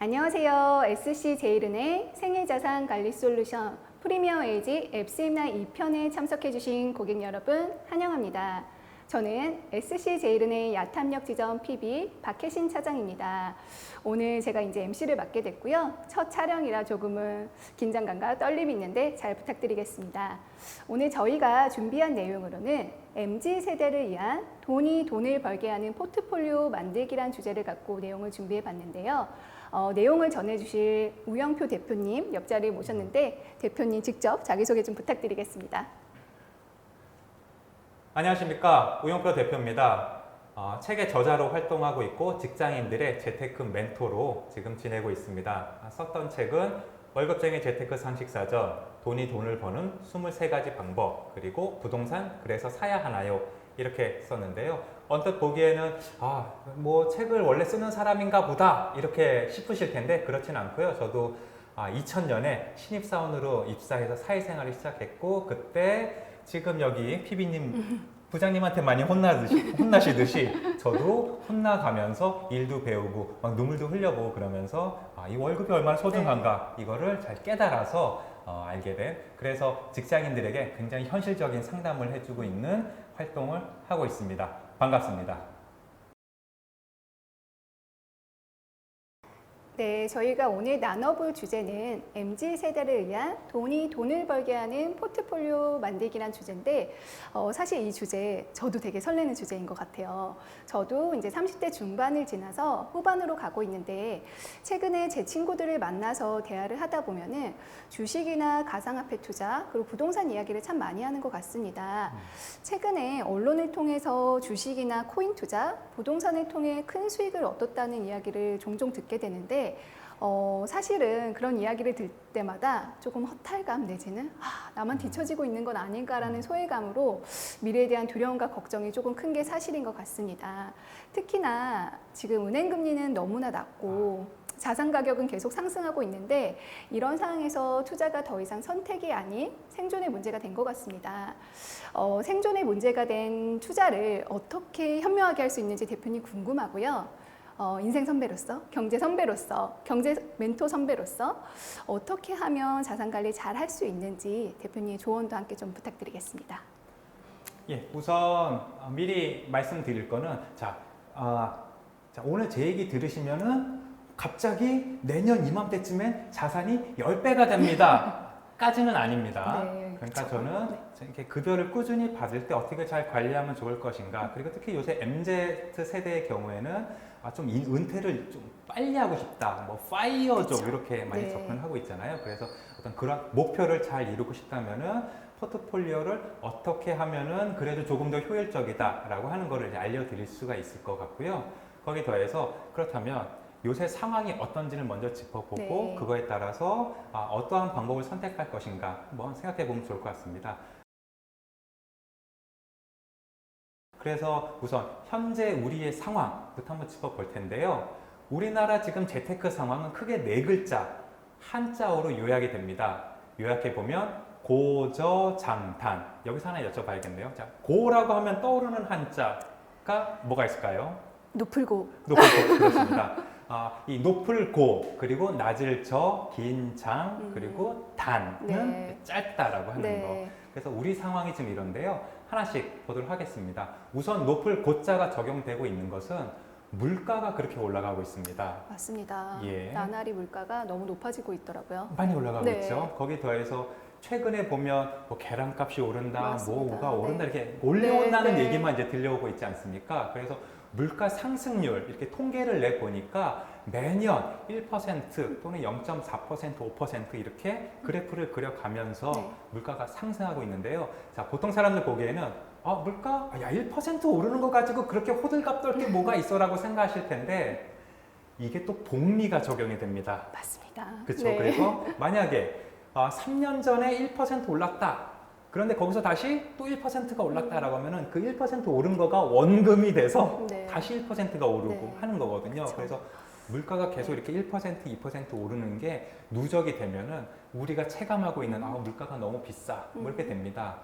안녕하세요. SC제일은행 생애자산관리 솔루션 프리미엄 에이지 앱 세미나 2편에 참석해주신 고객 여러분 환영합니다. 저는 SC제일은행 야탐역 지점 PB 박혜신 차장입니다. 오늘 제가 이제 MC를 맡게 됐고요. 첫 촬영이라 조금은 긴장감과 떨림이 있는데 잘 부탁드리겠습니다. 오늘 저희가 준비한 내용으로는 MZ세대를 위한 돈을 벌게 하는 포트폴리오 만들기란 주제를 갖고 내용을 준비해 봤는데요. 내용을 전해주실 우영표 대표님 옆자리에 모셨는데 대표님 직접 자기소개 좀 부탁드리겠습니다. 안녕하십니까, 우영표 대표입니다. 책의 저자로 활동하고 있고 직장인들의 재테크 멘토로 지금 지내고 있습니다. 썼던 책은 월급쟁이 재테크 상식사전, 돈을 버는 23가지 방법, 그리고 부동산 그래서 사야 하나요? 이렇게 썼는데요. 언뜻 보기에는 뭐 책을 원래 쓰는 사람인가 보다 이렇게 싶으실 텐데 그렇진 않고요. 저도 2000년에 신입사원으로 입사해서 사회생활을 시작했고, 그때 지금 여기 PB님 부장님한테 많이 혼나시듯이 저도 혼나가면서 일도 배우고 막 눈물도 흘려보고 그러면서 이 월급이 얼마나 소중한가 이거를 잘 깨달아서 알게 된, 그래서 직장인들에게 굉장히 현실적인 상담을 해주고 있는 활동을 하고 있습니다. 반갑습니다. 네, 저희가 오늘 나눠볼 주제는 MZ세대를 위한 돈을 벌게 하는 포트폴리오 만들기란 주제인데 사실 이 주제 저도 되게 설레는 주제인 것 같아요. 저도 이제 30대 중반을 지나서 후반으로 가고 있는데 최근에 제 친구들을 만나서 대화를 하다 보면은 주식이나 가상화폐 투자 그리고 부동산 이야기를 참 많이 하는 것 같습니다. 최근에 언론을 통해서 주식이나 코인 투자, 부동산을 통해 큰 수익을 얻었다는 이야기를 종종 듣게 되는데 사실은 그런 이야기를 들 때마다 조금 허탈감 내지는 나만 뒤처지고 있는 건 아닌가라는 소외감으로 미래에 대한 두려움과 걱정이 조금 큰 게 사실인 것 같습니다. 특히나 지금 은행 금리는 너무나 낮고 자산 가격은 계속 상승하고 있는데 이런 상황에서 투자가 더 이상 선택이 아닌 생존의 문제가 된 것 같습니다. 생존의 문제가 된 투자를 어떻게 현명하게 할 수 있는지 대표님 궁금하고요. 인생 선배로서, 경제 선배로서, 경제 멘토 선배로서 어떻게 하면 자산 관리 잘 할 수 있는지 대표님의 조언도 함께 좀 부탁드리겠습니다. 예, 우선 미리 말씀드릴 거는 자, 오늘 제 얘기 들으시면은 갑자기 내년 이맘때쯤엔 자산이 10배가 됩니다. 까지는 아닙니다. 네, 그러니까 그쵸. 저는 이렇게 급여를 꾸준히 받을 때 어떻게 잘 관리하면 좋을 것인가. 그리고 특히 요새 MZ 세대의 경우에는 좀 은퇴를 좀 빨리 하고 싶다. 뭐 파이어족 이렇게 많이 접근하고 있잖아요. 그래서 어떤 그런 목표를 잘 이루고 싶다면은 포트폴리오를 어떻게 하면은 그래도 조금 더 효율적이다라고 하는 거를 이제 알려드릴 수가 있을 것 같고요. 거기 더해서 그렇다면 요새 상황이 어떤지를 먼저 짚어보고 그거에 따라서 어떠한 방법을 선택할 것인가 한번 생각해 보면 좋을 것 같습니다. 그래서 우선 현재 우리의 상황부터 한번 짚어볼 텐데요. 우리나라 지금 재테크 상황은 크게 4글자 한자어로 요약이 됩니다. 요약해 보면 고저장단. 여기서 하나 여쭤봐야겠네요. 자, 고라고 하면 떠오르는 한자가 뭐가 있을까요? 높을 고. 그렇습니다. 이 높을 고, 그리고 낮을 저, 긴 장, 그리고 단은 짧다라고 하는 거. 그래서 우리 상황이 지금 이런데요. 하나씩 보도록 하겠습니다. 우선 높을 고자가 적용되고 있는 것은 물가가 그렇게 올라가고 있습니다. 맞습니다. 예. 나날이 물가가 너무 높아지고 있더라고요. 많이 올라가고 있죠. 거기 더해서 최근에 보면 뭐 계란값이 오른다, 맞습니다. 뭐가 오른다 이렇게 올려온다는 얘기만 이제 들려오고 있지 않습니까? 그래서 물가 상승률 이렇게 통계를 내 보니까 매년 1% 또는 0.4%, 5% 이렇게 그래프를 그려가면서 물가가 상승하고 있는데요. 자, 보통 사람들 보기에는 물가 1% 오르는 거 가지고 그렇게 호들갑 떨 게 뭐가 있어라고 생각하실 텐데 이게 또 복리가 적용이 됩니다. 맞습니다. 그렇죠. 그래서 만약에 3년 전에 1% 올랐다. 그런데 거기서 다시 또 1%가 올랐다라고 하면은 그 1% 오른 거가 원금이 돼서 다시 1%가 오르고 하는 거거든요. 그쵸. 그래서 물가가 계속 이렇게 1%, 2% 오르는 게 누적이 되면은 우리가 체감하고 있는 물가가 너무 비싸 뭐 이렇게 됩니다.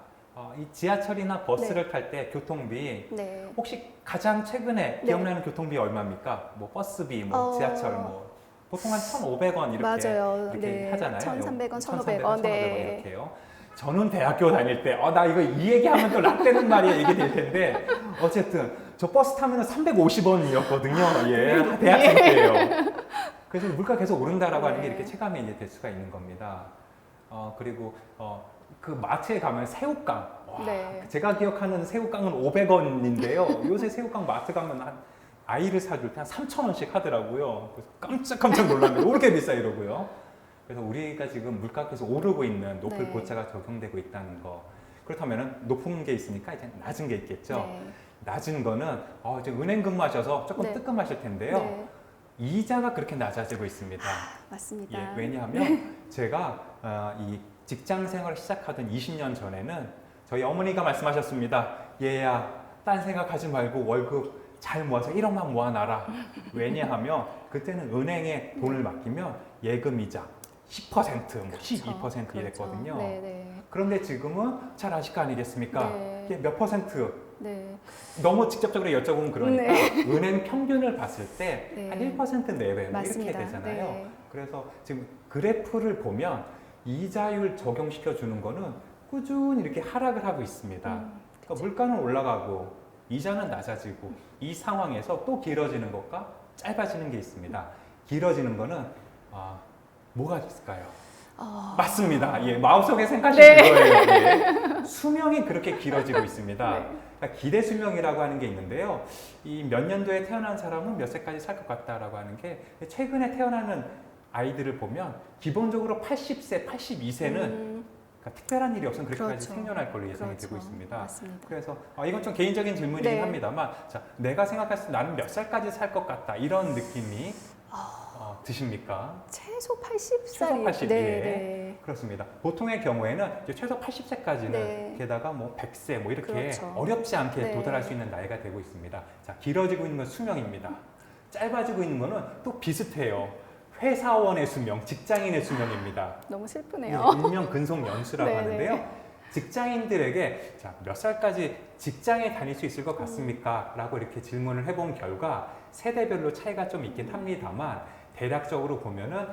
이 지하철이나 버스를 탈 때 교통비 혹시 가장 최근에 기억나는 교통비 얼마입니까? 뭐 버스비, 뭐 지하철 뭐 보통 한 1,500원 이렇게, 맞아요. 이렇게 네. 하잖아요. 1,300원, 1,300원, 1,500원. 네. 이렇게요. 저는 대학교 다닐 때, 나 이거 이 얘기하면 또 라떼는 말이야 이게 될 텐데, 어쨌든 저 버스 타면 350원이었거든요. 예, 대학생 때예요. 그래서 물가 계속 오른다라고 하는 게 네. 이렇게 체감이 이제 될 수가 있는 겁니다. 그리고 그 마트에 가면 새우깡. 와, 네. 제가 기억하는 새우깡은 500원인데요. 요새 새우깡 마트 가면 한 아이를 사줄 때 한 3,000원씩 하더라고요. 그래서 깜짝 놀랐네요. 왜 이렇게 비싸 이러고요. 그래서 우리가 지금 물가에서 오르고 있는 높을 네. 고차가 적용되고 있다는 거. 그렇다면 높은 게 있으니까 이제 낮은 게 있겠죠. 네. 낮은 거는 이제 은행 근무하셔서 조금 네. 뜨끔하실 텐데요. 네. 이자가 그렇게 낮아지고 있습니다. 맞습니다. 예, 왜냐하면 제가 이 직장 생활을 시작하던 20년 전에는 저희 어머니가 말씀하셨습니다. 얘야, 딴 생각하지 말고 월급 잘 모아서 1억만 모아놔라. 왜냐하면 그때는 은행에 돈을 맡기면 예금이자 10%, 뭐 12% 이랬거든요. 그렇죠. 네, 네. 그런데 지금은 잘 아실 거 아니겠습니까? 네. 이게 몇 퍼센트? 네. 너무 직접적으로 여쭤보면 그러니까 네. 은행 평균을 봤을 때 네. 한 1% 내외 뭐 이렇게 맞습니다. 되잖아요. 네. 그래서 지금 그래프를 보면 이자율 적용시켜 주는 거는 꾸준히 이렇게 하락을 하고 있습니다. 그러니까 물가는 올라가고 이자는 낮아지고 이 상황에서 또 길어지는 것과 짧아지는 게 있습니다. 길어지는 거는 뭐가 있을까요? 맞습니다. 예, 마음속에 생각하신 네. 그거예요. 예. 수명이 그렇게 길어지고 있습니다. 네. 그러니까 기대 수명이라고 하는 게 있는데요. 이 몇 년도에 태어난 사람은 몇 세까지 살 것 같다라고 하는 게 최근에 태어나는 아이들을 보면 기본적으로 80세, 82세는 그러니까 특별한 일이 없으면 그렇게까지 그렇죠. 생존할 걸로 예상이 그렇죠. 되고 있습니다. 맞습니다. 그래서 이건 좀 개인적인 질문이긴 네. 합니다만, 자, 내가 생각했을 때 나는 몇 살까지 살 것 같다 이런 느낌이 드십니까? 최소 80살이. 최소 80, 네, 예. 네. 그렇습니다. 보통의 경우에는 이제 최소 80세까지는 네. 게다가 뭐 100세 뭐 이렇게 그렇죠. 어렵지 않게 네. 도달할 수 있는 나이가 되고 있습니다. 자, 길어지고 있는 건 수명입니다. 짧아지고 있는 거는 또 비슷해요. 회사원의 수명, 직장인의 수명입니다. 너무 예, 슬프네요. 일명 근속 연수라고 네, 하는데요. 직장인들에게 자, 몇 살까지 직장에 다닐 수 있을 것 같습니까? 라고 이렇게 질문을 해본 결과 세대별로 차이가 좀 있긴 합니다만 대략적으로 보면은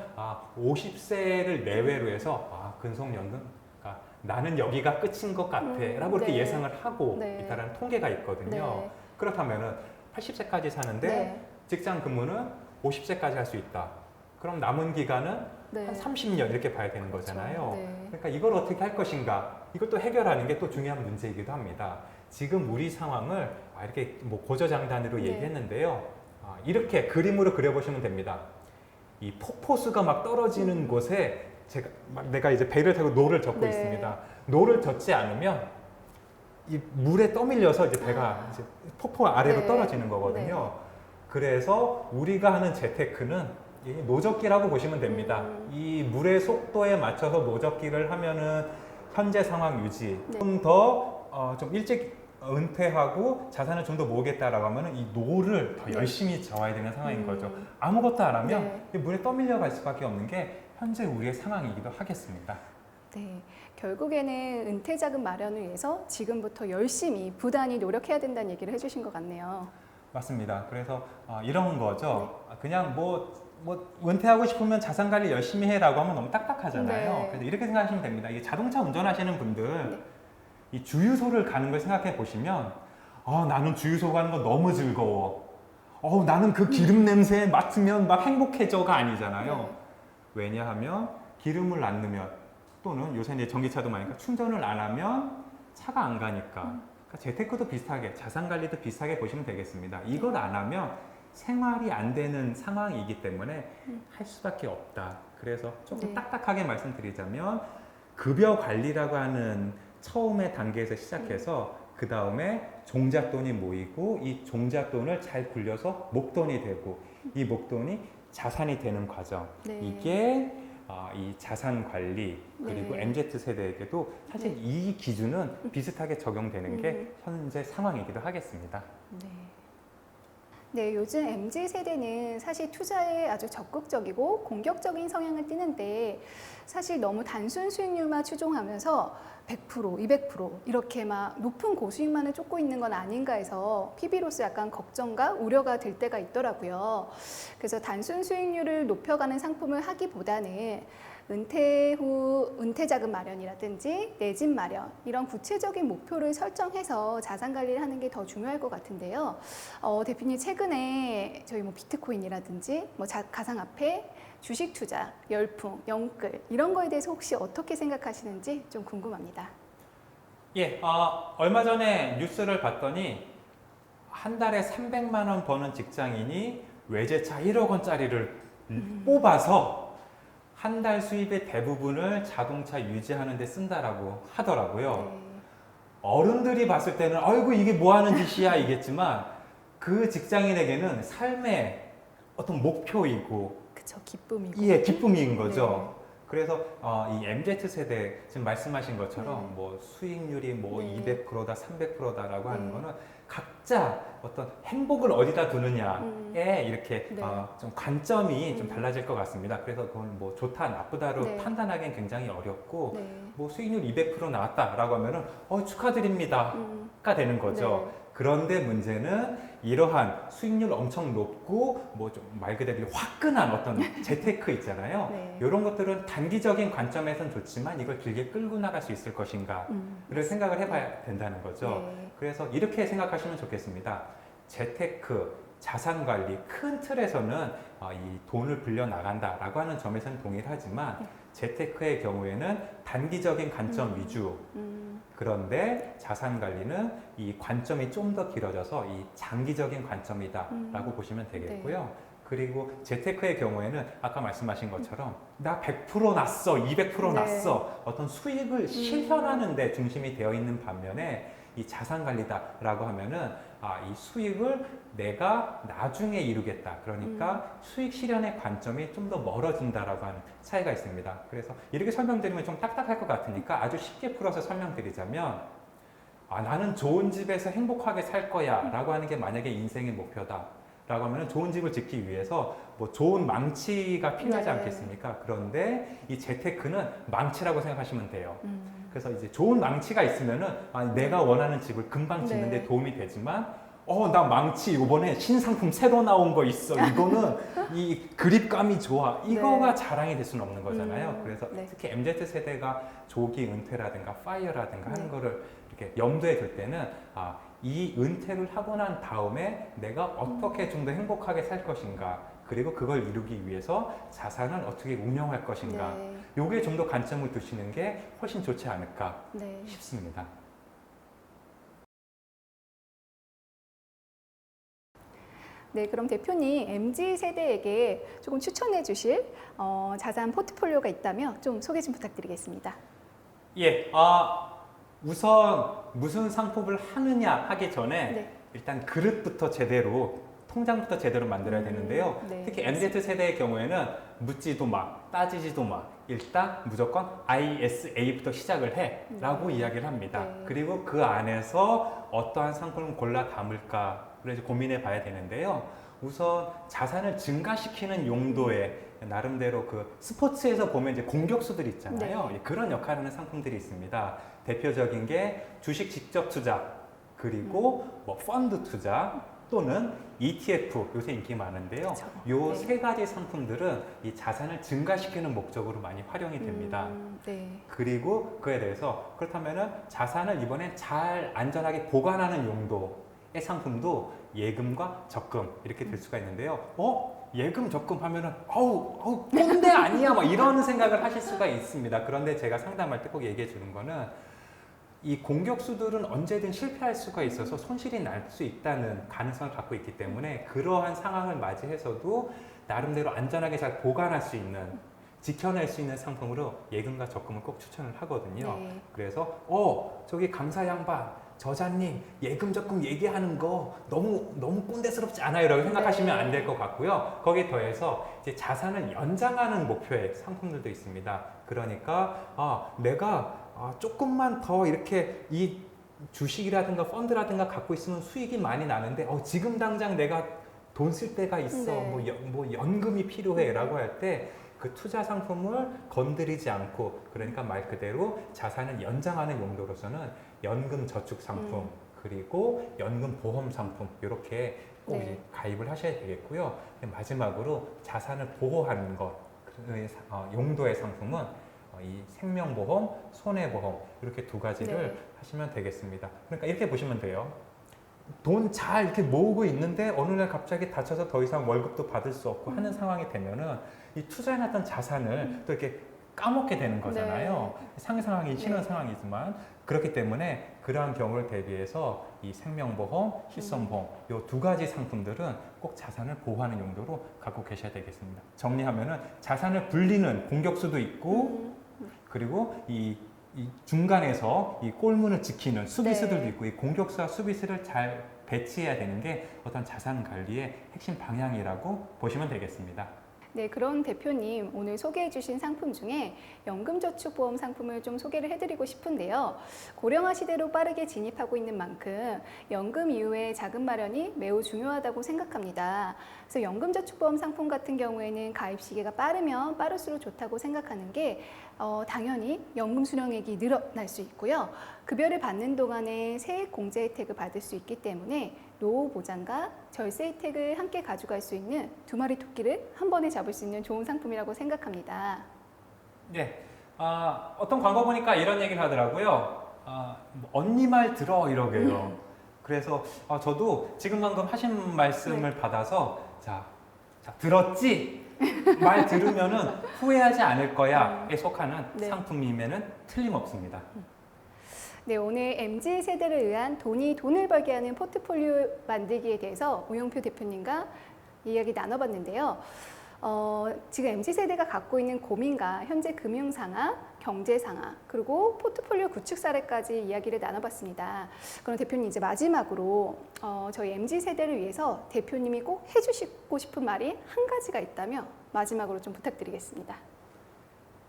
50세를 내외로 해서 근속연금 나는 여기가 끝인 것 같아 라고 이렇게 네. 예상을 하고 네. 있다는 통계가 있거든요. 네. 그렇다면은 80세까지 사는데 네. 직장 근무는 50세까지 할 수 있다. 그럼 남은 기간은 네. 한 30년 이렇게 봐야 되는 거잖아요. 네. 그러니까 이걸 어떻게 할 것인가? 이것도 해결하는 게 또 중요한 문제이기도 합니다. 지금 우리 상황을 이렇게 뭐 고저장단으로 네. 얘기했는데요. 이렇게 그림으로 그려보시면 됩니다. 이 폭포수가 막 떨어지는 곳에 내가 이제 배를 타고 노를 젓고 네. 있습니다. 노를 젓지 않으면 이 물에 떠밀려서 이제 배가 이제 폭포 아래로 네. 떨어지는 거거든요. 그래서 우리가 하는 재테크는 이 노젓기라고 보시면 됩니다. 이 물의 속도에 맞춰서 노젓기를 하면은 현재 상황 유지, 네. 좀 더 좀 일찍 은퇴하고 자산을 좀 더 모으겠다라고 하면은 이 노를 더 네. 열심히 저어야 되는 상황인 거죠. 아무것도 안 하면 네. 이 물에 떠밀려 갈 수밖에 없는 게 현재 우리의 상황이기도 하겠습니다. 네. 결국에는 은퇴 자금 마련을 위해서 지금부터 열심히 부단히 노력해야 된다는 얘기를 해주신 것 같네요. 맞습니다. 그래서 이런 거죠. 그냥 뭐 은퇴하고 싶으면 자산 관리 열심히 해라고 하면 너무 딱딱하잖아요. 네. 그래서 이렇게 생각하시면 됩니다. 이게 자동차 운전하시는 분들 네. 이 주유소를 가는 걸 생각해 보시면 나는 주유소 가는 거 너무 즐거워. 나는 그 기름 냄새 맡으면 막 행복해져가 아니잖아요. 네. 왜냐하면 기름을 안 넣으면 또는 요새 이제 전기차도 많으니까 충전을 안 하면 차가 안 가니까. 그러니까 재테크도 비슷하게 자산 관리도 비슷하게 보시면 되겠습니다. 이걸 안 하면 생활이 안 되는 상황이기 때문에 할 수밖에 없다. 그래서 조금 네. 딱딱하게 말씀드리자면 급여 관리라고 하는 처음의 단계에서 시작해서 그 다음에 종잣돈이 모이고 이 종잣돈을 잘 굴려서 목돈이 되고 이 목돈이 자산이 되는 과정. 네. 이게 이 자산 관리 그리고 네. MZ 세대에게도 사실 네. 이 기준은 비슷하게 적용되는 게 현재 상황이기도 하겠습니다. 네. 네, 요즘 MZ 세대는 사실 투자에 아주 적극적이고 공격적인 성향을 띠는데 사실 너무 단순 수익률만 추종하면서 100%, 200% 이렇게 막 높은 고수익만을 쫓고 있는 건 아닌가 해서 PB로서 약간 걱정과 우려가 될 때가 있더라고요. 그래서 단순 수익률을 높여가는 상품을 하기보다는 은퇴 후 은퇴자금 마련이라든지 내 집 마련 이런 구체적인 목표를 설정해서 자산 관리를 하는 게 더 중요할 것 같은데요. 대표님 최근에 저희 뭐 비트코인이라든지 뭐 가상화폐, 주식 투자, 열풍, 영끌 이런 거에 대해서 혹시 어떻게 생각하시는지 좀 궁금합니다. 예, 얼마 전에 뉴스를 봤더니 한 달에 300만 원 버는 직장인이 외제차 1억 원짜리를 뽑아서 한 달 수입의 대부분을 자동차 유지하는 데 쓴다라고 하더라고요. 네. 어른들이 봤을 때는 아이고 이게 뭐 하는 짓이야 이겠지만 그 직장인에게는 삶의 어떤 목표이고 그쵸, 기쁨이고. 예, 기쁨인 거죠. 네. 그래서 이 MZ 세대 지금 말씀하신 것처럼 네. 뭐 수익률이 뭐 네. 200%다, 300%다라고 하는 네. 거는 각자 어떤 행복을 어디다 두느냐에 이렇게 네. 좀 관점이 좀 달라질 것 같습니다. 그래서 그건 뭐 좋다, 나쁘다로 네. 판단하기는 굉장히 어렵고 네. 뭐 수익률 200% 나왔다라고 하면은 축하드립니다가 되는 거죠. 네. 그런데 문제는 이러한 수익률 엄청 높고 뭐 좀 말 그대로 화끈한 어떤 재테크 있잖아요. 네. 이런 것들은 단기적인 관점에선 좋지만 이걸 길게 끌고 나갈 수 있을 것인가를 생각을 해봐야 된다는 거죠. 네. 그래서 이렇게 생각하시면 좋겠습니다. 재테크, 자산 관리 큰 틀에서는 이 돈을 불려 나간다라고 하는 점에서는 동일하지만 재테크의 경우에는 단기적인 관점 위주. 그런데 자산 관리는 이 관점이 좀 더 길어져서 이 장기적인 관점이다라고 보시면 되겠고요. 네. 그리고 재테크의 경우에는 아까 말씀하신 것처럼 나 100% 났어, 200% 네. 났어 어떤 수익을 실현하는 데 중심이 되어 있는 반면에 이 자산 관리다라고 하면은 이 수익을 내가 나중에 이루겠다. 그러니까 수익 실현의 관점이 좀 더 멀어진다라고 하는 차이가 있습니다. 그래서 이렇게 설명드리면 좀 딱딱할 것 같으니까 아주 쉽게 풀어서 설명드리자면 나는 좋은 집에서 행복하게 살 거야 라고 하는 게 만약에 인생의 목표다 라고 하면 좋은 집을 짓기 위해서 뭐 좋은 망치가 필요하지 네. 않겠습니까? 그런데 이 재테크는 망치라고 생각하시면 돼요. 그래서 이제 좋은 망치가 있으면은 내가 원하는 집을 금방 짓는데 네. 도움이 되지만 나 망치 이번에 신상품 새로 나온 거 있어. 이거는 이 그립감이 좋아. 이거가 네. 자랑이 될 수는 없는 거잖아요. 그래서 네. 특히 MZ 세대가 조기 은퇴라든가 파이어라든가 하는 네. 거를 이렇게 염두에 둘 때는 이 은퇴를 하고 난 다음에 내가 어떻게 좀 더 행복하게 살 것인가. 그리고 그걸 이루기 위해서 자산을 어떻게 운영할 것인가. 네. 요게 좀 더 관점을 두시는 게 훨씬 좋지 않을까 네. 싶습니다. 네, 그럼 대표님 MZ 세대에게 조금 추천해 주실 자산 포트폴리오가 있다면 좀 소개 좀 부탁드리겠습니다. 예, 우선 무슨 상품을 하느냐 하기 전에 네. 일단 그릇부터 제대로, 통장부터 제대로 만들어야 되는데요. 네. 특히 MZ 세대의 경우에는 묻지도 마, 따지지도 마. 일단 무조건 ISA부터 시작을 해 라고 이야기를 합니다. 네. 그리고 그 안에서 어떠한 상품을 골라 담을까를 이제 고민해 봐야 되는데요. 우선 자산을 증가시키는 용도의 나름대로 그 스포츠에서 보면 이제 공격수들 있잖아요. 네. 그런 역할을 하는 상품들이 있습니다. 대표적인 게 주식 직접 투자, 그리고 뭐 펀드 투자 또는 ETF, 요새 인기 많은데요. 그쵸. 요 네. 세 가지 상품들은 이 자산을 증가시키는 목적으로 많이 활용이 됩니다. 네. 그리고 그에 대해서 그렇다면은 자산을 이번엔 잘 안전하게 보관하는 용도의 상품도 예금과 적금 이렇게 될 수가 있는데요. 예금 적금 하면은 어우 꼰대 아니야 막 이런 생각을 하실 수가 있습니다. 그런데 제가 상담할 때 꼭 얘기해 주는 거는 이 공격수들은 언제든 실패할 수가 있어서 손실이 날 수 있다는 가능성을 갖고 있기 때문에 그러한 상황을 맞이해서도 나름대로 안전하게 잘 보관할 수 있는, 지켜낼 수 있는 상품으로 예금과 적금을 꼭 추천을 하거든요. 네. 그래서 저기 강사 양반 저자님 예금 적금 얘기하는 거 너무 꼰대스럽지 않아요? 라고 생각하시면 네. 안 될 것 같고요. 거기에 더해서 이제 자산을 연장하는 목표의 상품들도 있습니다. 그러니까 내가 조금만 더 이렇게 이 주식이라든가 펀드라든가 갖고 있으면 수익이 많이 나는데 지금 당장 내가 돈 쓸 때가 있어. 네. 뭐 연금이 필요해 라고 할 때 그 투자 상품을 건드리지 않고, 그러니까 말 그대로 자산을 연장하는 용도로서는 연금 저축 상품 그리고 연금 보험 상품 이렇게 꼭 네. 이제 가입을 하셔야 되겠고요. 마지막으로 자산을 보호하는 것 용도의 상품은 이 생명보험, 손해보험 이렇게 두 가지를 네. 하시면 되겠습니다. 그러니까 이렇게 보시면 돼요. 돈 잘 이렇게 모으고 있는데 어느 날 갑자기 다쳐서 더 이상 월급도 받을 수 없고 하는 상황이 되면은 이 투자해놨던 자산을 또 이렇게 까먹게 되는 거잖아요. 상상하기 싫은 네. 상황이지만 그렇기 때문에 그러한 경우를 대비해서 이 생명보험, 실손보험 이 두 가지 상품들은 꼭 자산을 보호하는 용도로 갖고 계셔야 되겠습니다. 정리하면은 자산을 불리는 공격수도 있고 그리고 이 중간에서 이 골문을 지키는 수비수들도 네. 있고 이 공격수와 수비수를 잘 배치해야 되는 게 어떤 자산 관리의 핵심 방향이라고 보시면 되겠습니다. 네, 그런 대표님 오늘 소개해 주신 상품 중에 연금저축보험 상품을 좀 소개를 해드리고 싶은데요. 고령화 시대로 빠르게 진입하고 있는 만큼 연금 이후의 자금 마련이 매우 중요하다고 생각합니다. 그래서 연금저축보험 상품 같은 경우에는 가입 시기가 빠르면 빠를수록 좋다고 생각하는 게 당연히 연금 수령액이 늘어날 수 있고요. 급여를 받는 동안에 세액 공제 혜택을 받을 수 있기 때문에 노후 보장과 절세 혜택을 함께 가져갈 수 있는 두 마리 토끼를 한 번에 잡을 수 있는 좋은 상품이라고 생각합니다. 네, 어떤 광고 보니까 이런 얘기를 하더라고요. 언니 말 들어 이러게요. 그래서 저도 지금 방금 하신 말씀을 받아서 자 들었지? 말 들으면은 후회하지 않을 거야에 속하는 네. 상품임에는 틀림없습니다. 네, 오늘 MZ세대를 위한 돈을 벌게 하는 포트폴리오 만들기에 대해서 오영표 대표님과 이야기 나눠봤는데요. 지금 MZ세대가 갖고 있는 고민과 현재 금융상황, 경제상황, 그리고 포트폴리오 구축 사례까지 이야기를 나눠봤습니다. 그럼 대표님 이제 마지막으로 저희 MZ세대를 위해서 대표님이 꼭 해주시고 싶은 말이 한 가지가 있다면 마지막으로 좀 부탁드리겠습니다.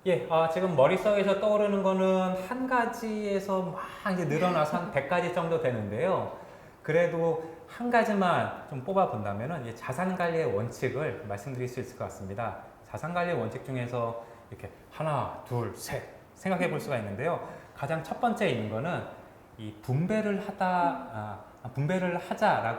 예, 지금 머릿속에서 떠오르는 거는 한 가지에서 막 이제 늘어나서 한 100가지 정도 되는데요. 그래도 한 가지만 좀 뽑아본다면 자산 관리의 원칙을 말씀드릴 수 있을 것 같습니다. 자산 관리의 원칙 중에서 이렇게 하나, 둘, 셋 생각해 볼 수가 있는데요. 가장 첫 번째 있는 거는 이 분배를 하자라고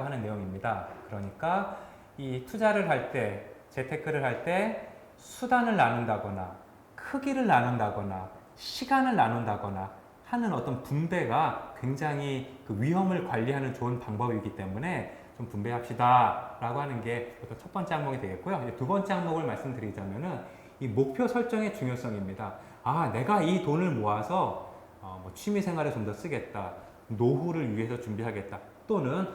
하는 내용입니다. 그러니까 이 투자를 할 때, 재테크를 할 때 수단을 나눈다거나 크기를 나눈다거나 시간을 나눈다거나 하는 어떤 분배가 굉장히 그 위험을 관리하는 좋은 방법이기 때문에 좀 분배합시다 라고 하는 게 첫 번째 항목이 되겠고요. 이제 두 번째 항목을 말씀드리자면은 이 목표 설정의 중요성입니다. 내가 이 돈을 모아서 뭐 취미 생활에 좀 더 쓰겠다. 노후를 위해서 준비하겠다. 또는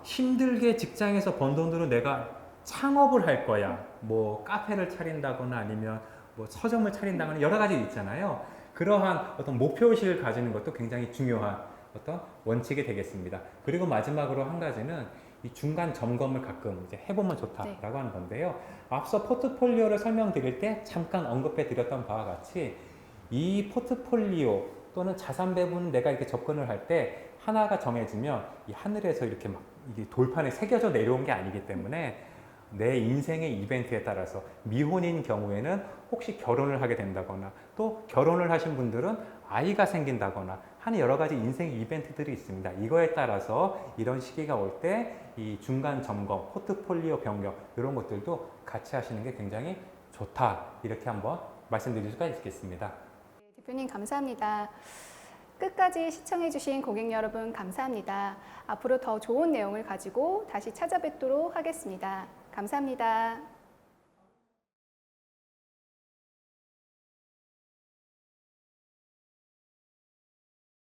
힘들게 직장에서 번 돈으로 내가 창업을 할 거야. 뭐 카페를 차린다거나 아니면 뭐 서점을 차린다거나 여러 가지 있잖아요. 그러한 어떤 목표의식을 가지는 것도 굉장히 중요한 어떤 원칙이 되겠습니다. 그리고 마지막으로 한 가지는 이 중간 점검을 가끔 이제 해보면 좋다라고 하는 건데요. 앞서 포트폴리오를 설명드릴 때 잠깐 언급해 드렸던 바와 같이 이 포트폴리오 또는 자산 배분을 내가 이렇게 접근을 할 때 하나가 정해지면 이 하늘에서 이렇게 막 이게 돌판에 새겨져 내려온 게 아니기 때문에 내 인생의 이벤트에 따라서 미혼인 경우에는 혹시 결혼을 하게 된다거나 또 결혼을 하신 분들은 아이가 생긴다거나 하는 여러 가지 인생 이벤트들이 있습니다. 이거에 따라서 이런 시기가 올 때 이 중간 점검, 포트폴리오 변경 이런 것들도 같이 하시는 게 굉장히 좋다. 이렇게 한번 말씀드릴 수가 있겠습니다. 대표님 감사합니다. 끝까지 시청해주신 고객 여러분 감사합니다. 앞으로 더 좋은 내용을 가지고 다시 찾아뵙도록 하겠습니다. 감사합니다.